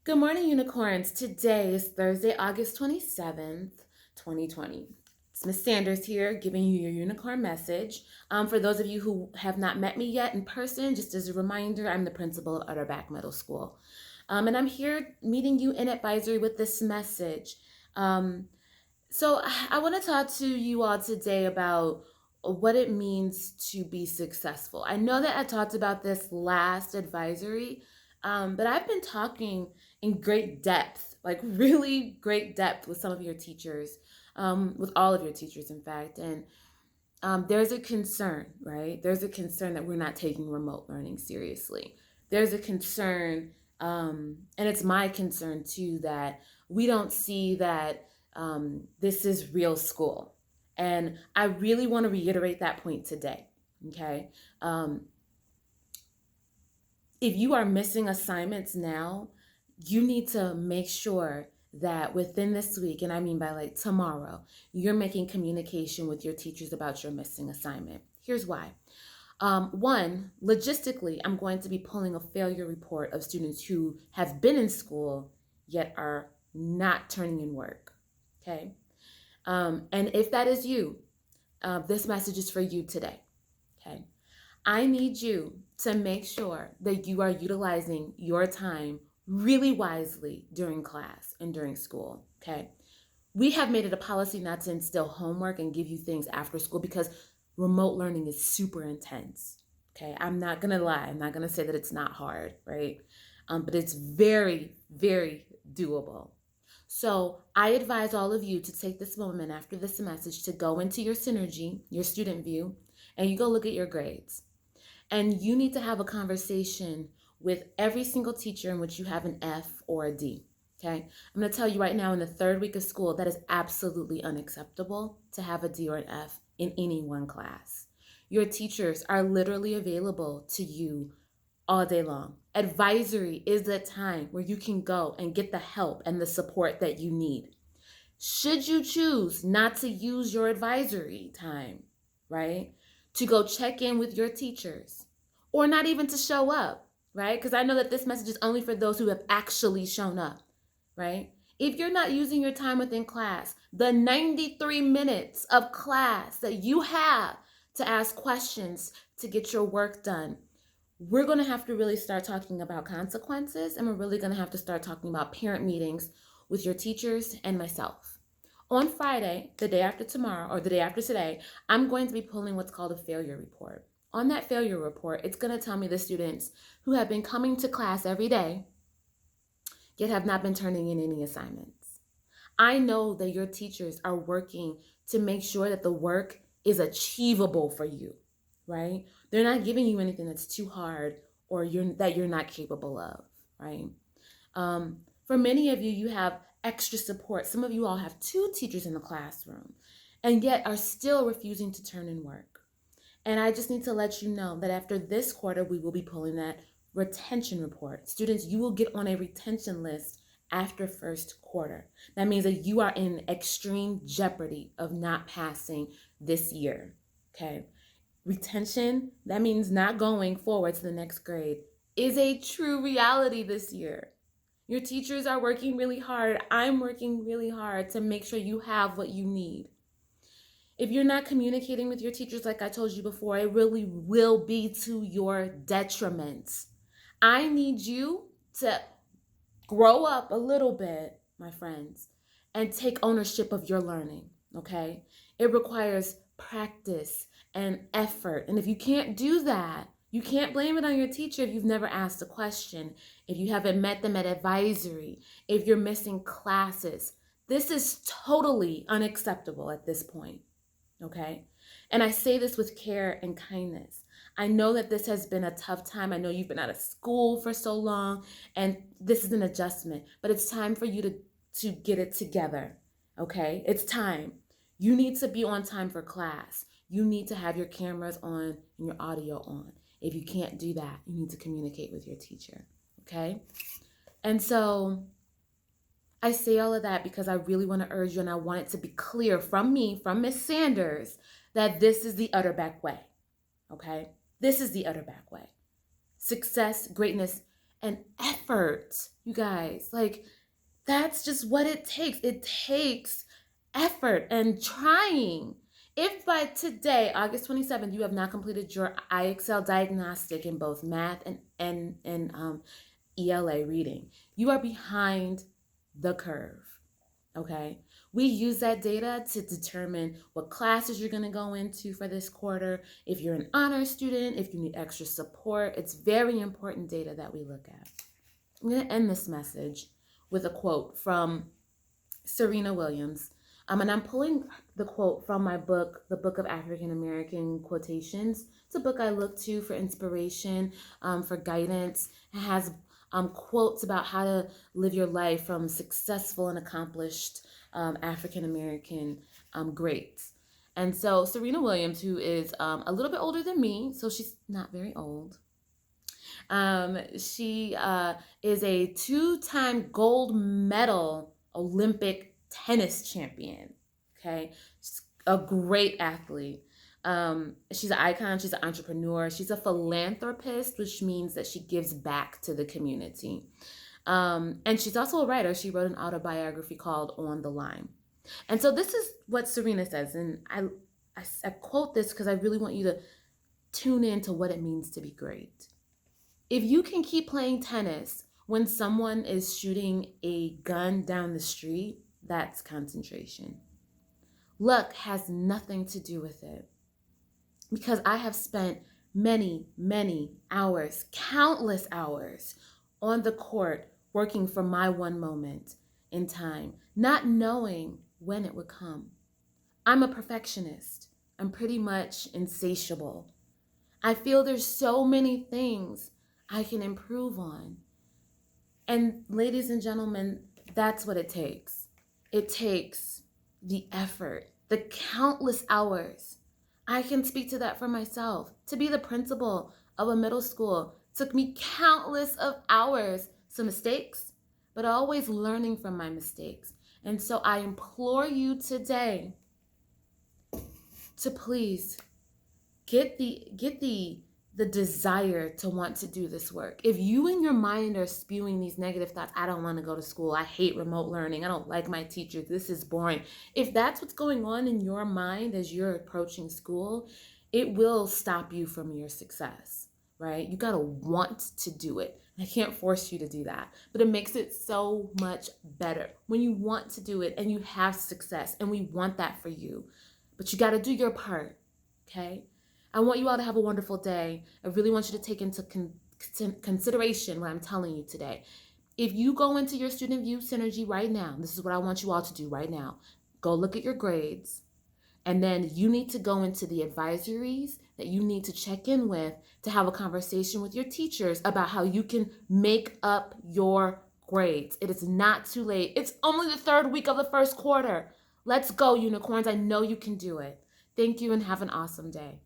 Good morning, unicorns. Today is Thursday, August 27th, 2020. It's Miss Sanders here giving you your unicorn message. For those of you who have not met me yet in person, just as a reminder, I'm the principal of Utterback Middle School. And I'm here meeting you in advisory with this message. So I want to talk to you all today about what it means to be successful. I know that I talked about this last advisory, but I've been talking in great depth, like really great depth with some of your teachers, with all of your teachers, in fact. And there's a concern, right? There's a concern that we're not taking remote learning seriously. There's a concern, and it's my concern too, that we don't see that this is real school. And I really want to reiterate that point today. Okay. If you are missing assignments now, you need to make sure that within this week, and I mean by like tomorrow, you're making communication with your teachers about your missing assignment. Here's why. One, logistically, I'm going to be pulling a failure report of students who have been in school yet are not turning in work. Okay. And if that is you, this message is for you today. Okay. I need you to make sure that you are utilizing your time really wisely during class and during school. Okay. We have made it a policy not to instill homework and give you things after school because remote learning is super intense. Okay. I'm not going to lie. I'm not going to say that it's not hard, right? But it's very, very doable. So I advise all of you to take this moment after this message to go into your Synergy, your student view, and you go look at your grades. And you need to have a conversation with every single teacher in which you have an F or a D. Okay. I'm going to tell you right now, in the third week of school, that is absolutely unacceptable to have a D or an F in any one class. Your teachers are literally available to you all day long. Advisory is the time where you can go and get the help and the support that you need. Should you choose not to use your advisory time, right, to go check in with your teachers or not even to show up, right? Because I know that this message is only for those who have actually shown up, right? If you're not using your time within class, the 93 minutes of class that you have to ask questions to get your work done, we're going to have to really start talking about consequences, and we're really going to have to start talking about parent meetings with your teachers and myself. On Friday, the day after tomorrow, or the day after today, I'm going to be pulling what's called a failure report. On that failure report, it's going to tell me the students who have been coming to class every day, yet have not been turning in any assignments. I know that your teachers are working to make sure that the work is achievable for you, right? They're not giving you anything that's too hard or that you're not capable of, right? For many of you, you have extra support. Some of you all have two teachers in the classroom and yet are still refusing to turn in work. And I just need to let you know that after this quarter, we will be pulling that retention report. Students, you will get on a retention list after first quarter. That means that you are in extreme jeopardy of not passing this year. Okay. Retention, that means not going forward to the next grade, is a true reality this year. Your teachers are working really hard. I'm working really hard to make sure you have what you need. If you're not communicating with your teachers, like I told you before, it really will be to your detriment. I need you to grow up a little bit, my friends, and take ownership of your learning, okay? It requires practice and effort. And if you can't do that, you can't blame it on your teacher if you've never asked a question, if you haven't met them at advisory, if you're missing classes. This is totally unacceptable at this point, okay? And I say this with care and kindness. I know that this has been a tough time. I know you've been out of school for so long, and this is an adjustment, but it's time for you to get it together, okay? It's time. You need to be on time for class. You need to have your cameras on and your audio on. If you can't do that, you need to communicate with your teacher, okay? And so I say all of that because I really want to urge you, and I want it to be clear from me, from Miss Sanders, that this is the Utterback way, okay? This is the Utterback way. Success, greatness, and effort, you guys. Like, that's just what it takes. It takes effort and trying. If by today, August 27th, you have not completed your IXL diagnostic in both math and ELA reading, you are behind the curve. Okay. We use that data to determine what classes you're going to go into for this quarter. If you're an honor student, if you need extra support, it's very important data that we look at. I'm going to end this message with a quote from Serena Williams. And I'm pulling the quote from my book, The Book of African American Quotations. It's a book I look to for inspiration, for guidance. It has quotes about how to live your life from successful and accomplished African American greats. And so Serena Williams, who is a little bit older than me, so she's not very old. She is a two-time gold medal Olympic tennis champion. Okay, she's a great athlete. She's an icon. She's an entrepreneur. She's a philanthropist, which means that she gives back to the community. And she's also a writer. She wrote an autobiography called On the Line. And so this is what Serena says, and I quote this because I really want you to tune in to what it means to be great. If you can keep playing tennis when someone is shooting a gun down the street, that's concentration. Luck has nothing to do with it. Because I have spent many, many hours, countless hours on the court working for my one moment in time, not knowing when it would come. I'm a perfectionist. I'm pretty much insatiable. I feel there's so many things I can improve on. And ladies and gentlemen, that's what it takes. It takes the effort, the countless hours. I can speak to that for myself. To be the principal of a middle school took me countless of hours, some mistakes, but always learning from my mistakes. And so I implore you today to please get the desire to want to do this work. If you in your mind are spewing these negative thoughts, I don't want to go to school, I hate remote learning, I don't like my teachers, this is boring. If that's what's going on in your mind as you're approaching school, it will stop you from your success, right? You got to want to do it. I can't force you to do that, but it makes it so much better when you want to do it and you have success, and we want that for you. But you got to do your part, okay? I want you all to have a wonderful day. I really want you to take into consideration what I'm telling you today. If you go into your Student View Synergy right now, this is what I want you all to do right now. Go look at your grades, and then you need to go into the advisories that you need to check in with to have a conversation with your teachers about how you can make up your grades. It is not too late. It's only the third week of the first quarter. Let's go, unicorns. I know you can do it. Thank you and have an awesome day.